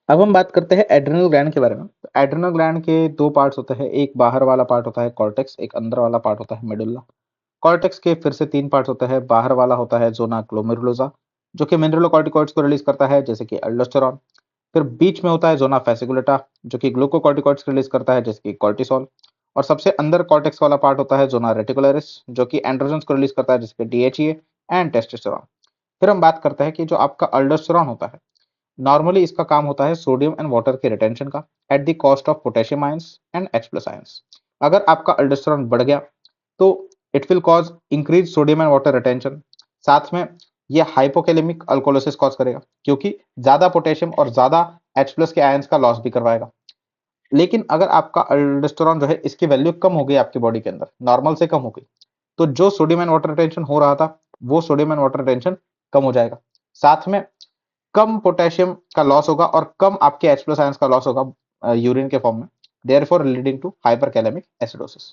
अब हम बात करते हैं एड्रिनल ग्लैंड के बारे में। तो एड्रिनल ग्लैंड के दो पार्ट्स होते हैं, एक बाहर वाला पार्ट होता है कॉर्टेक्स, एक अंदर वाला पार्ट होता है मेडुल्ला। कॉर्टेक्स के फिर से तीन पार्ट्स होते हैं। बाहर वाला होता है जोना ग्लोमेरुलोसा, जो कि मिनरलोकॉर्टिकॉइड्स को रिलीज करता है जैसे कि अल्डोस्टेरॉन। फिर बीच में होता है जोना फैसिकुलेटा, जो कि ग्लूकोकॉर्टिकॉइड्स रिलीज करता है जैसे कि कॉर्टिसोल। और सबसे अंदर कॉर्टेक्स वाला पार्ट होता है जोना रेटिकुलरिस, जो कि एंड्रोजन्स को रिलीज करता है जैसे कि डीएचईए एंड टेस्टोस्टेरोन। फिर हम बात करते हैं कि जो आपका अल्डोस्टेरॉन होता है, नॉर्मली इसका काम होता है सोडियम एंड वाटर के रिटेंशन का at the cost of potassium ions and H plus ions. अगर आपका अल्डोस्टेरॉन बढ़ गया तो it will cause increase sodium and water retention. साथ में ये हाइपोकैलेमिक अल्कोलोसिस कॉज करेगा, क्योंकि ज्यादा पोटेशियम और ज्यादा H प्लस के आयंस का लॉस भी करवाएगा। लेकिन अगर आपका अल्डोस्टेरॉन जो है इसकी वैल्यू कम हो गई आपकी बॉडी के अंदर, नॉर्मल से कम हो गई, तो जो सोडियम एंड वाटर रिटेंशन हो रहा था वो सोडियम एंड वाटर रिटेंशन कम हो जाएगा। साथ में कम पोटेशियम का लॉस होगा और कम आपके H प्लस आयंस का लॉस होगा यूरिन के फॉर्म में, देयरफॉर लीडिंग टू हाइपरकैलेमिक एसिडोसिस।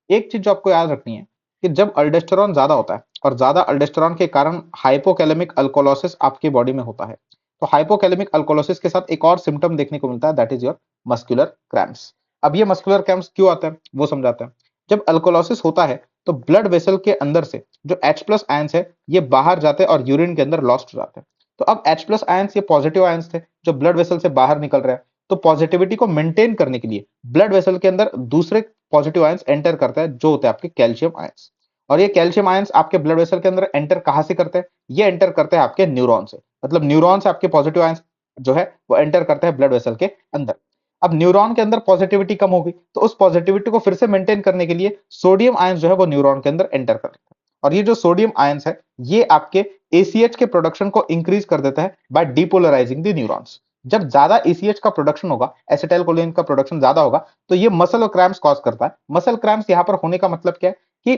एक चीज जो आपको याद रखनी है कि जब अल्डोस्टेरॉन ज्यादा होता है और ज्यादा अल्डोस्टेरॉन के कारण हाइपोकैलेमिक अल्कोलोसिस आपकी बॉडी में होता है, तो हाइपोकैलेमिक अल्कोलोसिस के साथ एक और सिम्टम देखने को मिलता है, that is your muscular cramps. अब ये मस्कुलर क्रैम्प्स क्यों आते हैं वो समझाते हैं। जब अल्कोलोसिस होता है तो ब्लड वेसल के अंदर से जो H प्लस आयंस है ये बाहर जाते हैं और यूरिन के अंदर लॉस्ट हो जाते हैं। तो अब H प्लस आयंस ये पॉजिटिव आयंस थे जो ब्लड वेसल से बाहर निकल रहे हैं, तो पॉजिटिविटी को मेंटेन करने के लिए ब्लड वेसल के अंदर दूसरे पॉजिटिव आयंस एंटर करता है जो होते हैं आपके कैल्शियम आयंस। और ये कैल्शियम आयंस आपके ब्लड वेसल के अंदर एंटर कहां से करते हैं? ये एंटर करते हैं आपके न्यूरॉन से। मतलब न्यूरॉन से आपके पॉजिटिव आयंस जो है वो एंटर करते हैं ब्लड वेसल के अंदर। अब न्यूरॉन के अंदर पॉजिटिविटी कम होगी तो उस पॉजिटिविटी को फिर से मेंटेन करने के लिए सोडियम आयंस जो है वो न्यूरॉन के अंदर एंटर करते हैं। और ये जो सोडियम आयंस है ये आपके एसीएच के प्रोडक्शन को इंक्रीज कर देता है बाय डीपोलराइजिंग द न्यूरॉन्स। जब ज्यादा एसीएच का प्रोडक्शन होगा, एसिटाइल कोलिन का प्रोडक्शन ज्यादा होगा, तो ये मसल और क्रैम्प्स कॉज करता है। मसल क्रैम्प्स यहाँ पर होने का मतलब क्या है कि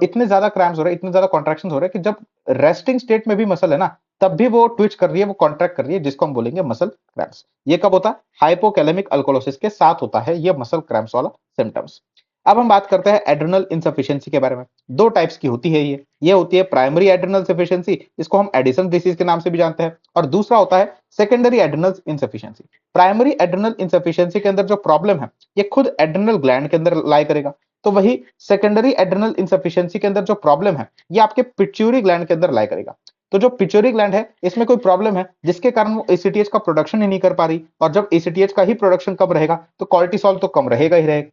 इतने ज्यादा क्रैम्प्स हो रहे हैं, इतने ज्यादा कॉन्ट्रैक्शन हो रहे हैं कि जब रेस्टिंग स्टेट में भी मसल है ना, तब भी वो ट्विच कर रही है, वो कॉन्ट्रैक्ट कर रही है, जिसको हम बोलेंगे मसल क्रैम्प्स। ये कब होता है? हाइपोकैलेमिक अल्कोलोसिस के साथ होता है ये मसल क्रैम्प्स वाला सिम्टम्स। अब हम बात करते हैं एड्रिनल इनसफिशिएंसी के बारे में। दो टाइप्स की होती है ये होती है प्राइमरी एड्रिनल सफिशिएंसी, जिसको हम एडिसन डिसीज के नाम से भी जानते हैं, और दूसरा होता है secondary adrenal insufficiency. Primary adrenal insufficiency के अंदर जो प्रॉब्लम है ये खुद एड्रिनल ग्लैंड के अंदर लाई करेगा। तो वही सेकेंडरी एड्रिनल इनसफिशिएंसी के अंदर जो प्रॉब्लम है ये आपके पिट्यूटरी ग्लैंड के अंदर लाई करेगा। तो जो पिट्यूटरी ग्लैंड है इसमें कोई प्रॉब्लम है जिसके कारण वो एसीटीएच का प्रोडक्शन ही नहीं कर पा रही, और जब एसीटीएच का ही प्रोडक्शन कम रहेगा तो कॉर्टिसोल तो कम रहेगा ही रहेगा।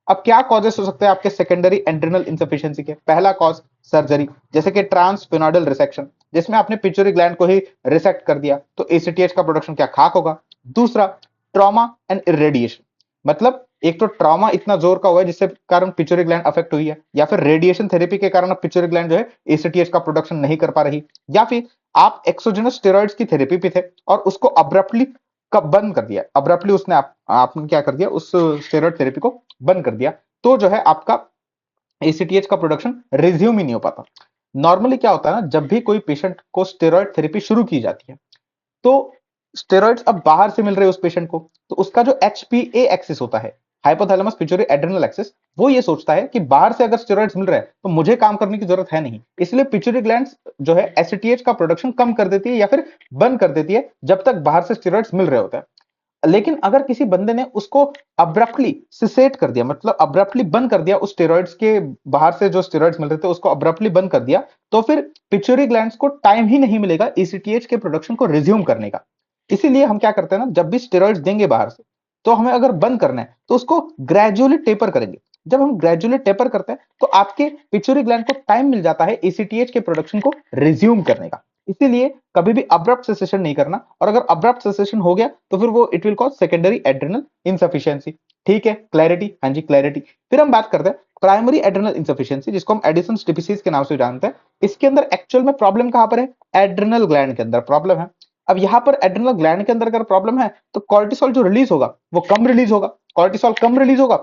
अब क्या कॉजेस हो सकते हैं आपके सेकेंडरी एड्रिनल इनसफिशिएंसी के? पहला कॉज सर्जरी, जैसे कि ट्रांसफिनोइडल रिसेक्शन, जिसमें आपने पिट्यूटरी ग्लैंड को ही रिसेक्ट कर दिया तो एसीटीएच का प्रोडक्शन क्या खाक होगा। दूसरा, ट्रॉमा एंड इरेडिएशन, मतलब एक तो ट्रॉमा इतना जोर का हुआ है जिससे कारण पिट्यूटरी ग्लैंड अफेक्ट हुई है, या फिर रेडिएशन थेरेपी के कारण पिट्यूटरी ग्लैंड जो है एसीटीएच का प्रोडक्शन नहीं कर पा रही, या फिर आप एक्सोजेनस स्टेरॉइड्स की थेरेपी पे थे और उसको अब्रप्टली कब बंद कर दिया, अब्रप्टली उसने आपने क्या कर दिया, उस स्टेरॉइड थेरेपी को बंद कर दिया, तो जो है आपका एसीटीएच का प्रोडक्शन रिज्यूम ही नहीं हो पाता। नॉर्मली क्या होता है ना, जब भी कोई पेशेंट को स्टेरॉइड थेरेपी शुरू की जाती है तो स्टेरॉइड्स अब बाहर से मिल रहे हैं उस पेशेंट को, तो उसका जो एचपीए एक्सिस होता है, हाइपोथैलेमस पिट्यूटरी एड्रिनल एक्सिस, वो ये सोचता है कि बाहर से अगर स्टेरॉइड्स मिल रहे हैं तो मुझे काम करने की जरूरत है नहीं, इसलिए पिट्यूटरी ग्लैंड्स जो है एसीटीएच का प्रोडक्शन कम कर देती है या फिर बंद कर देती है जब तक बाहर से स्टेरॉइड्स मिल रहे होते हैं। लेकिन अगर किसी बंदे ने उसको अब्रप्टली सिसेट कर दिया, मतलब अब्रप्टली बंद कर दिया, उस स्टेरॉइड्स के बाहर से जो स्टेरॉइड्स मिल रहे थे उसको अब्रप्टली बंद कर दिया, तो फिर पिट्यूटरी ग्लैंड्स को टाइम ही नहीं मिलेगा एसीटीएच के प्रोडक्शन को रिज्यूम करने का। इसीलिए हम क्या करते हैं ना, जब भी स्टेरॉइड्स देंगे बाहर से, तो हमें अगर बंद करना है तो उसको ग्रेजुअली टेपर करेंगे। जब हम ग्रेजुअली टेपर करते हैं तो आपके पिट्यूटरी ग्लैंड को टाइम मिल जाता है एसीटीएच के प्रोडक्शन को रिज्यूम करने का। इसीलिए कभी भी अब्रप्ट सेसेशन नहीं करना, और अगर अब्रप्ट सेसेशन हो गया तो फिर वो it will cause secondary adrenal insufficiency. ठीक है, क्लैरिटी? हाँ जी, क्लैरिटी। फिर हम बात करते हैं प्राइमरी एड्रिनल इनसफिशिएंसी, जिसको हम एडिसन डिफिसिट के नाम से जानते हैं। इसके अंदर एक्चुअल में प्रॉब्लम कहां पर है? एड्रिनल ग्लैंड के अंदर प्रॉब्लम है। अब यहां पर एड्रिनल ग्लैंड के अंदर अगर प्रॉब्लम है तो कॉर्टिसोल जो रिलीज होगा वो कम रिलीज होगा। कॉर्टिसोल कम रिलीज होगा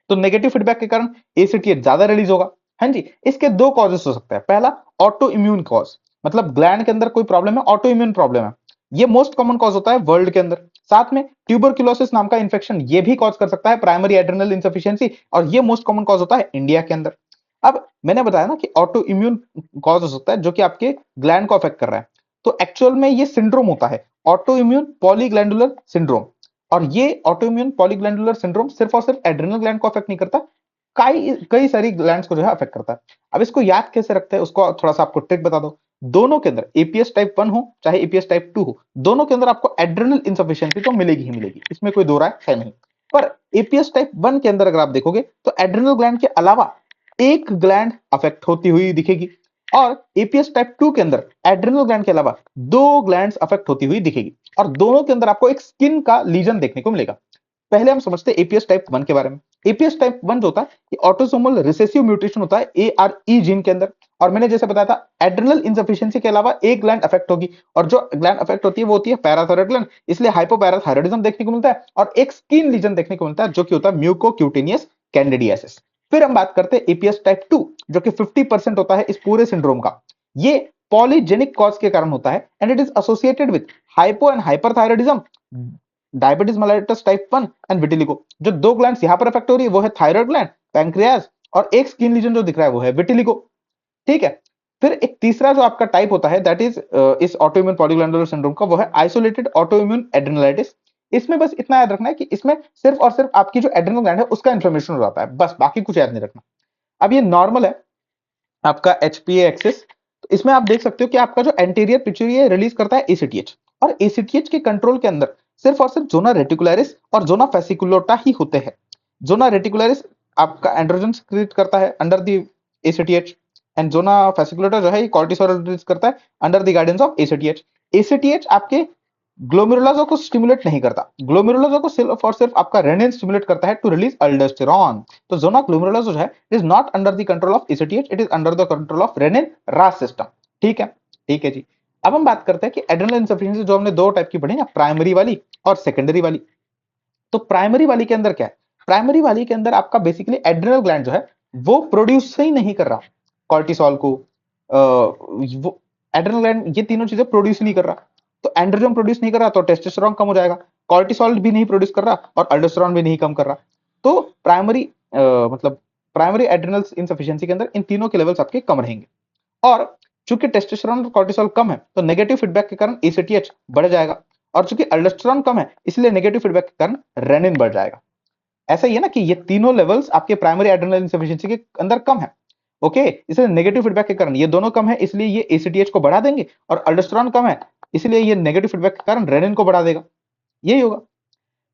तो नेगेटिव फीडबैक के कारण एसीटीएच ज्यादा रिलीज होगा। हाँ जी, इसके दो कॉजेस हो सकते हैं। पहला, ऑटो इम्यून कॉज, मतलब ग्लैंड के अंदर कोई प्रॉब्लम है, ऑटो इम्यून प्रॉब्लम है, ये मोस्ट कॉमन कॉज होता है वर्ल्ड के अंदर। साथ में ट्यूबरक्लोसिस नाम का इंफेक्शन ये भी कॉज कर सकता है प्राइमरी एड्रिनल इनसफिशिएंसी, और ये मोस्ट कॉमन कॉज होता है इंडिया के अंदर। अब मैंने बताया ना कि ऑटो इम्यून कॉज हो सकता है जो कि आपके ग्लैंड को अफेक्ट कर रहा है, तो एक्चुअल में ये सिंड्रोम होता है, ऑटो इम्यून पॉलीग्लैंडुलर सिंड्रोम। और ये ऑटो इम्यून पॉलीग्लैंडुलर सिंड्रोम सिर्फ और सिर्फ एड्रिनल ग्लैंड को अफेक्ट नहीं करता, कई कई सारी ग्लैंड्स को जो है अफेक्ट करता है। अब इसको याद कैसे रखते हैं उसको थोड़ा सा आपको ट्रिक बता दो। दोनों के अंदर एपीएस टाइप 1 हो चाहे एपीएस टाइप 2 हो, दोनों के अंदर आपको एड्रिनल इनसफिशियंसी तो मिलेगी ही मिलेगी, इसमें कोई दो राय है नहीं। पर एपीएस टाइप 1 के अंदर अगर आप देखोगे तो एड्रिनल ग्लैंड के अलावा एक ग्लैंड अफेक्ट होती हुई दिखेगी, और एपीएस टाइप 2 के अंदर एड्रिनल ग्लैंड के अलावा दो ग्लैंड्स अफेक्ट होती हुई दिखेगी, और दोनों के अंदर आपको एक स्किन का लीजन देखने को मिलेगा। पहले हम समझते हैं एपीएस टाइप 1 के बारे में। एपीएस टाइप 1 जो होता है ये ऑटोसोमल रिसेसिव म्यूटेशन होता है एआरई जीन के अंदर, और मैंने जैसे बताया था एड्रिनल इंसफिशियंसी के अलावा एक ग्लैंड अफेक्ट होगी, और जो ग्लैंड अफेक्ट होती है वो होती है पैराथायरॉयड ग्लैंड, इसलिए हाइपोपैराथायरॉयडिज्म देखने को मिलता है, और एक स्किन लीजन देखने को मिलता है जो कि होता है म्यूकोक्यूटेनियस कैंडिडियासिस। फिर हम बात करते हैं एपीएस टाइप 2 जो कि 50% होता है इस पूरे सिंड्रोम का। ये पॉलीजेनिक कॉज के कारण होता है, and it is associated with hypo and hyperthyroidism, diabetes mellitus type 1 and vitiligo. जो दो ग्लैंड्स यहां पर अफेक्ट हो रही है वो है थायराइड ग्लैंड, पैंक्रियाज, और एक स्किन लीजन जो दिख रहा है वो है विटिलिगो। ठीक है। फिर एक तीसरा जो आपका टाइप होता है दैट इज इस ऑटोइम्यून पॉलीग्लैंडुलर सिंड्रोम का, वो है आइसोलेटेड ऑटोइम्यून एड्रेनालाइटिस। इसमें बस इतना याद रखना है कि इसमें सिर्फ और सिर्फ आपकी जो एड्रेनल ग्लैंड है उसका इन्फ्लेमेशन हो जाता है, बस बाकी कुछ याद नहीं रखना। अब ये नॉर्मल है आपका एचपीए एक्सिस, तो इसमें आप देख सकते हो कि आपका जो एंटीरियर पिट्यूटरी रिलीज करता है एसीटीएच, और एसीटीएच के कंट्रोल के अंदर सिर्फ और सिर्फ जोना रेटिकुलरिस और जोना फेसिकुलोटा ही होते हैं। जोना रेटिकुलरिस आपका एंड्रोजन क्रिएट करता है अंडर द एसीटीएच, एंड जोना फेसिकुलोटा जो है ये कॉर्टिसोल रिलीज करता है under the guidance of ACTH. ACTH आपके ग्लोमेरुलाजो को स्टिमुलेट नहीं करता, ग्लोमेरुलाजो को सिर्फ और सिर्फ आपका रेनिन स्टिमुलेट करता है टू रिलीज अल्डोस्टेरॉन। तो जोना ग्लोमेरुलाजो जो है is not under the control of A C T H, it is under the control of renin RAS system. ठीक है, ठीक है जी। अब हम बात करते हैं कि एड्रेनल इनसफिशिएंसी जो हमने दो टाइप की पढ़ी ना, प्राइमरी वाली और सेकेंडरी वाली। तो प्राइमरी वाली के अंदर क्या है, प्राइमरी वाली के अंदर आपका बेसिकली एड्रेनल ग्लैंड जो है वो प्रोड्यूस ही नहीं कर रहा कॉर्टिसोल को, वो एड्रेनल ग्लैंड ये तीनों चीजें प्रोड्यूस नहीं कर रहा, तो एंड्रोजन प्रोड्यूस नहीं कर रहा तो टेस्टोस्टेरोन कम हो जाएगा, कॉर्टिसोल भी नहीं प्रोड्यूस कर रहा और अल्डोस्टेरोन भी नहीं कम कर रहा। तो प्राइमरी मतलब प्राइमरी एड्रेनल इनसफिशिएंसी के अंदर इन तीनों के लेवल्स आपके कम रहेंगे, और चूंकि टेस्टोस्टेरोन और कॉर्टिसोल कम है तो नेगेटिव फीडबैक के कारण एसीटीएच बढ़ जाएगा, और चूंकि अल्डोस्टेरोन कम है इसलिए नेगेटिव फीडबैक के कारण रेनिन बढ़ जाएगा। ऐसा ही है ना कि ये तीनों लेवल्स आपके प्राइमरी एड्रेनल इनसफिशिएंसी के अंदर कम है, ओके, इसलिए नेगेटिव फीडबैक के कारण ये दोनों कम है इसलिए ये एसीटीएच को बढ़ा देंगे, और अल्डोस्टेरोन कम है इसलिए ये नेगेटिव फीडबैक के कारण रेनिन को बढ़ा देगा, यही होगा।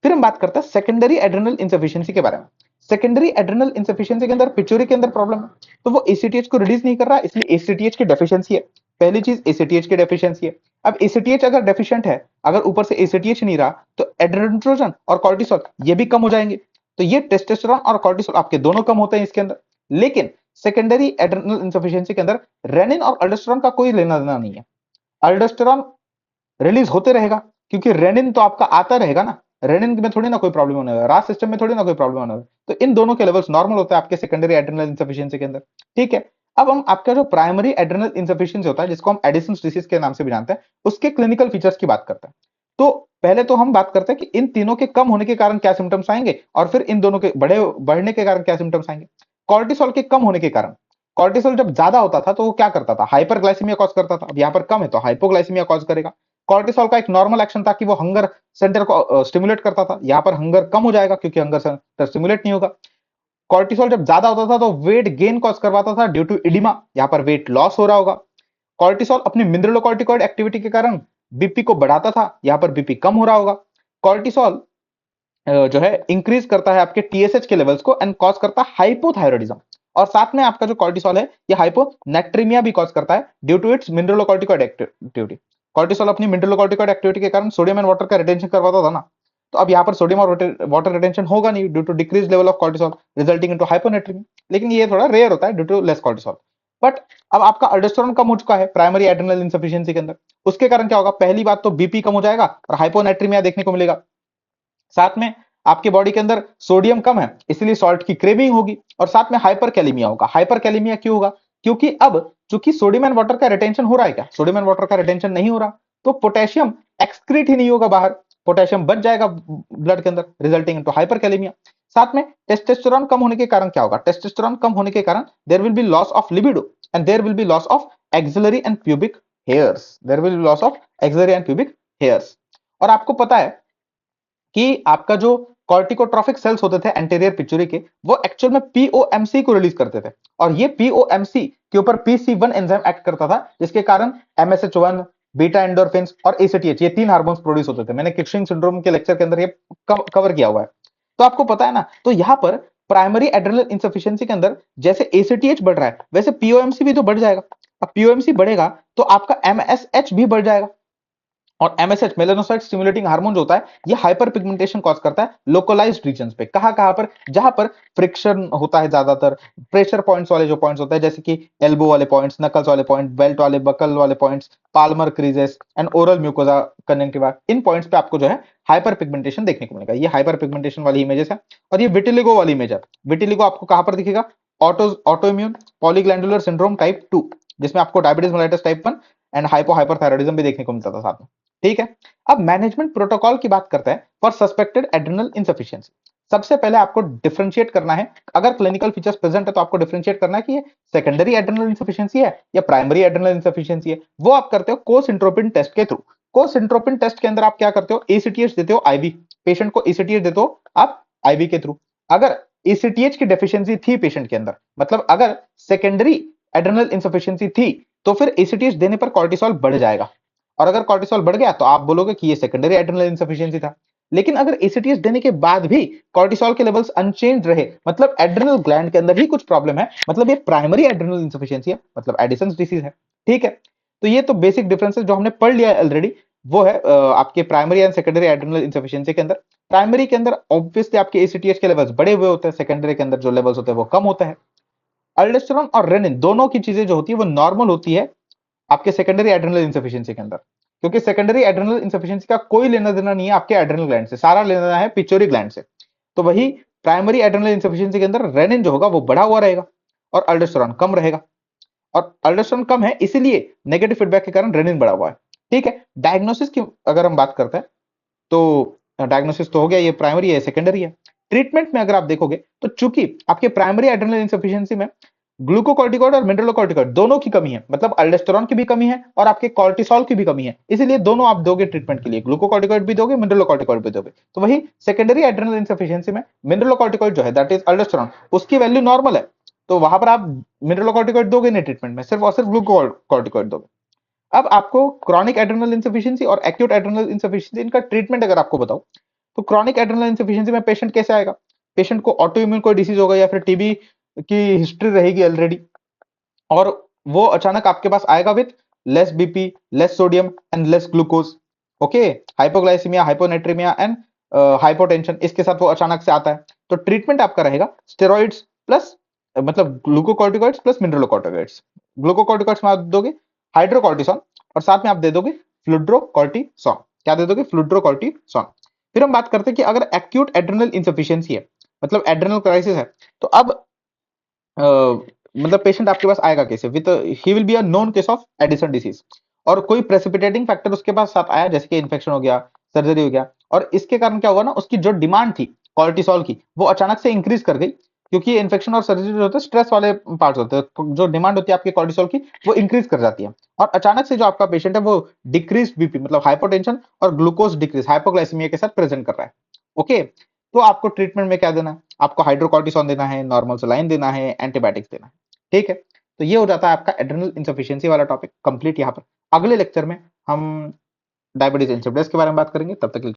फिर हम बात करते हैं सेकेंडरी एड्रेनल इंसफिशिएंसी के बारे में। सेकेंडरी एड्रेनल इंसफिशिएंसी के अंदर पिट्यूटरी के अंदर प्रॉब्लम है, तो वो एसीटीएच को रिलीज नहीं कर रहा इसलिए एसीटीएच की डेफिशिएंसी है। पहली चीज एसीटीएच की डेफिशिएंसी है। अब एसीटीएच अगर डेफिशिएंट है, अगर ऊपर से एसीटीएच नहीं रहा तो एड्रेनोट्रोजन और कॉर्टिसोल ये भी कम हो जाएंगे, तो ये टेस्टोस्टेरोन और कॉर्टिसोल आपके दोनों कम होते हैं इसके अंदर। लेकिन सेकेंडरी एड्रेनल इंसफिशिएंसी के अंदर रेनिन और अल्डोस्टेरोन का कोई लेना देना नहीं है। अल्डोस्टेरोन रिलीज होते रहेगा क्योंकि रेनिन तो आपका आता रहेगा ना, रेनिन में थोड़ी ना कोई प्रॉब्लम होने वाला, रास सिस्टम में थोड़ी ना कोई प्रॉब्लम होने वाला, तो इन दोनों के लेवल्स नॉर्मल होते हैं आपके सेकेंडरी एड्रेनल इंसफिशिएंसी के अंदर। ठीक है। अब हम आपका जो प्राइमरी एड्रेनल इंसफिशिएंसी होता है जिसको हम एडिसन्स डिसीज के नाम से भी जानते हैं, उसके क्लिनिकल फीचर्स की बात करते हैं। तो पहले तो हम बात करते हैं कि इन तीनों के कम होने के कारण क्या सिम्टम्स आएंगे, और फिर इन दोनों के बढ़ने के कारण क्या सिम्टम्स आएंगे। कॉर्टिसोल के कम होने के कारण, कॉर्टिसोल जब ज्यादा होता था तो वो क्या करता था, हाइपरग्लाइसीमिया कॉज करता था, अब यहाँ पर कम है तो हाइपोग्लाइसीमिया कॉज करेगा। कॉर्टिसोल का एक नॉर्मल एक्शन था कि वो हंगर सेंटर को स्टिमुलेट करता था, यहाँ पर हंगर कम हो जाएगा क्योंकि हंगर सेंटर स्टिमुलेट नहीं होगा। कॉर्टिसोल जब ज्यादा होता था तो वेट गेन कॉज करवाता था ड्यू टू इडिमा, यहाँ पर वेट लॉस हो रहा होगा। कॉर्टिसोल अपनी मिनरलोकॉर्टिकॉइड एक्टिविटी के कारण बीपी को बढ़ाता था, यहाँ पर बीपी कम हो रहा होगा। कॉर्टिसोल जो है इंक्रीज करता है आपके टीएसएच के लेवल्स को एंड कॉज करता है हाइपोथायरॉइडिज्म, और साथ में आपका जो कॉर्टिसोल है ये हाइपोनेट्रीमिया भी कॉज करता है due to its mineralocorticoid activity. Cortisol अपनी मिनरलोकॉर्टिकॉइड एक्टिविटी के कारण सोडियम एंड वाटर का रिटेंशन करवाता था ना, तो अब यहाँ पर सोडियम और वाटर रिटेंशन होगा नहीं due to decrease level of cortisol resulting into hyponatremia, लेकिन ये थोड़ा रेयर होता है due to less cortisol. But अब आपका अल्डोस्टेरोन कम हो चुका है प्राइमरी एड्रेनल इंसफिशिएंसी के अंदर, उसके कारण क्या होगा, पहली बात तो बीपी कम हो जाएगा और हाइपोनेट्रीमिया देखने को मिलेगा। साथ में आपके बॉडी के अंदर सोडियम कम है इसलिए सॉल्ट की क्रेविंग होगी, और साथ में हाइपरकैलेमिया होगा। हाइपरकैलेमिया क्यों होगा, क्योंकि अब चूंकि सोडियम एंड वाटर का रिटेंशन हो रहा है, क्या सोडियम एंड वाटर का रिटेंशन नहीं हो रहा तो पोटेशियम एक्सक्रीट ही नहीं होगा बाहर, पोटेशियम बच जाएगा ब्लड के अंदर रिजल्टिंग इनटू हाइपरकैलेमिया। साथ में टेस्टोस्टेरोन कम होने के कारण क्या होगा, टेस्टोस्टेरोन कम होने के कारण there will be loss of libido and there will be loss of axillary and pubic hairs, there will be loss of axillary and pubic hairs. और आपको पता है कि आपका जो कॉर्टिकोट्रॉफिक सेल्स होते थे एंटीरियर पिट्यूटरी के, वो एक्चुअल में पीओएमसी को रिलीज करते थे, और ये पीओएमसी के ऊपर पीसी1 एंजाइम एक्ट करता था, जिसके कारण एमएसएच1, बीटा एंडोर्फिन्स और एसीटीएच, ये 3 हार्मोन्स प्रोड्यूस होते थे। मैंने किर्शिंग सिंड्रोम के लेक्चर के अंदर ये कवर किया हुआ है, तो आपको पता है ना। तो यहां पर प्राइमरी एड्रेनल इंसफिशिएंसी के अंदर जैसे एसीटीएच बढ़ रहा है, वैसे पीओएमसी भी तो बढ़ जाएगा। अब पीओएमसी बढ़ेगा तो आपका एमएसएच भी बढ़ जाएगा, और एमएसएच मेलानोसाइट स्टिमुलेटिंग हार्मोन जो होता है, ये हाइपर पिगमेंटेशन कॉज करता है लोकलाइज्ड रीजन पे। कहां कहां पर? जहां पर फ्रिक्शन होता है ज्यादातर, प्रेशर पॉइंट्स वाले जो पॉइंट्स होते हैं, जैसे कि एल्बो वाले पॉइंट्स, नकल्स वाले पॉइंट, बेल्ट वाले, बकल वाले points, Palmer creases and oral mucosa conjunctiva, in points पे आपको जो है हाइपर पिगमेंटेशन देखने को मिलेगा। ये हाइपर पिगमेंटेशन वाली इमेजेस है। और ये विटिलिगो वाली इमेज है। विटिलिगो आपको कहां पर दिखेगा? Auto immune polyglandular syndrome type 2, जिसमें आपको डायबिटीज मेलाइटिस टाइप 1 एंड हाइपोहाइपरथायराइडिज्म भी देखने को मिलता था साथ में। ठीक है। अब मैनेजमेंट प्रोटोकॉल की बात करते हैं फॉर सस्पेक्टेड एड्रेनल इनसफिशिएंसी। सबसे पहले आपको डिफरेंशिएट करना है, अगर क्लिनिकल फीचर्स प्रेजेंट है तो आपको डिफरेंशिएट करना है कि ये सेकेंडरी एड्रेनल इनसफिशिएंसी है या प्राइमरी एड्रेनल इनसफिशिएंसी है। वो आप करते हो कोसिंट्रोपिन टेस्ट के थ्रू। कोसिंट्रोपिन टेस्ट के अंदर आप क्या करते हो? एसीटीएच देते हो आईवी, पेशेंट को एसीटीएच देते हो आप आईवी के थ्रू। अगर एसीटीएच की डेफिशिएंसी थी पेशेंट के अंदर, मतलब अगर सेकेंडरी एड्रेनल इनसफिशिएंसी थी, तो फिर एसीटीएच देने पर कॉर्टिसोल बढ़ जाएगा, और अगर कॉर्टिसोल बढ़ गया तो आप बोलोगे कि ये सेकेंडरी एड्रेनल इनसफिशिएंसी था। लेकिन अगर एसीटीएच देने के बाद भी कॉर्टिसोल के लेवल्स अनचेंज रहे, मतलब एड्रेनल ग्लैंड के अंदर ही कुछ प्रॉब्लम है, मतलब ये प्राइमरी एड्रेनल इनसफिशिएंसी है, मतलब एडिसन्स डिसीज है। ठीक है। तो ये तो बेसिक डिफरेंसेस जो हमने पढ़ लिया है ऑलरेडी, वो है आपके primary and secondary adrenal insufficiency के अंदर। प्राइमरी के अंदर ऑब्वियसली आपके एसीटीएच के लेवल्स बढ़े हुए होते हैं, सेकेंडरी के अंदर जो लेवल्स होते हैं वो कम होते हैं। अल्डोस्टेरोन और रेनिन दोनों की चीजें जो होती है वो नॉर्मल होती है आपके सेकेंडरी एड्रेनल इनसफिशिएंसी के अंदर, क्योंकि सेकेंडरी एड्रेनल इनसफिशिएंसी का कोई लेना देना नहीं है आपके एड्रेनल ग्लैंड से, सारा लेना देना है पिट्यूटरी ग्लैंड से। तो वही प्राइमरी एड्रेनल इनसफिशिएंसी के अंदर रेनिन जो होगा वो बढ़ा हुआ रहेगा और अल्डोस्टेरोन कम रहेगा, और अल्डोस्टेरोन कम है इसीलिए नेगेटिव फीडबैक के कारण रेनिन बढ़ा हुआ है। ठीक है। डायग्नोसिस की अगर हम बात करते हैं तो डायग्नोसिस तो हो गया, ये प्राइमरी है सेकेंडरी है। ट्रीटमेंट में अगर आप देखोगे तो चूंकि आपके प्राइमरी एड्रेनल इनसफिशिएंसी में ग्लूकोकॉर्टिकॉइड और मिनरलोकॉर्टिकॉइड दोनों की कमी है, मतलब अल्डोस्टेरोन की भी कमी है और आपके कॉर्टिसोल की भी कमी है, इसीलिए दोनों आप दोगे ट्रीटमेंट के लिए, ग्लूकोकॉर्टिकॉइड भी दोगे, मिनरलोकॉर्टिकॉइड भी दोगे। तो वही सेकेंडरी एड्रेनल इनसफिशिएंसी में मिनरलोकॉर्टिकॉइड जो है दैट इज अल्डोस्टेरोन, उसकी वैल्यू नॉर्मल है, तो वहां पर आप मिनरलोकॉर्टिकॉइड दोगे नहीं ट्रीटमेंट में, सिर्फ और सिर्फ ग्लूकोकॉर्टिकॉइड दोगे। अब आपको क्रॉनिक एड्रेनल इनसफिशिएंसी और एक्यूट एड्रेनल इनसफिशिएंसी, इनका ट्रीटमेंट अगर आपको बताओ, तो क्रॉनिक एड्रेनल इनसफिशिएंसी में पेशेंट कैसे आएगा? पेशेंट को ऑटो इम्यून कोई डिसीज होगा या फिर टीबी की हिस्ट्री रहेगी ऑलरेडी, और वो अचानक आपके पास आएगा with less BP, less sodium and less glucose. Okay. Hypoglycaemia, hyponatraemia and hypotension, इसके साथ वो अचानक से आता है। तो ट्रीटमेंट आपका रहेगा स्टेरॉइड्स प्लस, मतलब ग्लूकोकॉर्टिकॉइड्स प्लस मिनरलोकॉर्टिकॉइड्स। ग्लूकोकॉर्टिकॉइड्स में आप दोगे हाइड्रोकॉर्टिसोन, और साथ में आप दे दोगे फ्लूड्रोकॉर्टिसोन। क्या दे दोगे? फ्लूड्रोकॉर्टिसोन। फिर हम बात करते हैं कि अगर एक्यूट एड्रेनल इंसफिशियंसी है, मतलब एड्रेनल क्राइसिस है, तो अब मतलब पेशेंट आपके पास आएगा कैसे? With he will be a known case of Edison disease, और कोई प्रेसिपिटेटिंग फैक्टर उसके पास साथ आया, जैसे कि इन्फेक्शन हो गया, सर्जरी हो गया, और इसके कारण क्या हुआ ना, उसकी जो डिमांड थी कॉर्टिसोल की वो अचानक से इंक्रीज कर गई, क्योंकि इन्फेक्शन और सर्जरी जो होते हैं स्ट्रेस वाले पार्ट होते हैं, तो जो डिमांड होती है आपके कॉर्टिसोल की वो इंक्रीज कर जाती है, और अचानक से जो आपका पेशेंट है वो डिक्रीज बीपी, मतलब हाइपोटेंशन और ग्लूकोज डिक्रीज, हाइपोग्लाइसीमिया के साथ प्रेजेंट कर रहा है। ओके। तो आपको ट्रीटमेंट में क्या देना है? आपको हाइड्रोकॉर्टिसोन देना है, नॉर्मल सलाइन देना है, एंटीबायोटिक्स देना है। ठीक है। तो ये हो जाता है आपका एड्रेनल इंसफिशियंसी वाला टॉपिक कंप्लीट। यहाँ पर अगले लेक्चर में हम डायबिटीज इंसिपिडस के बारे में बात करेंगे। तब तक के लिए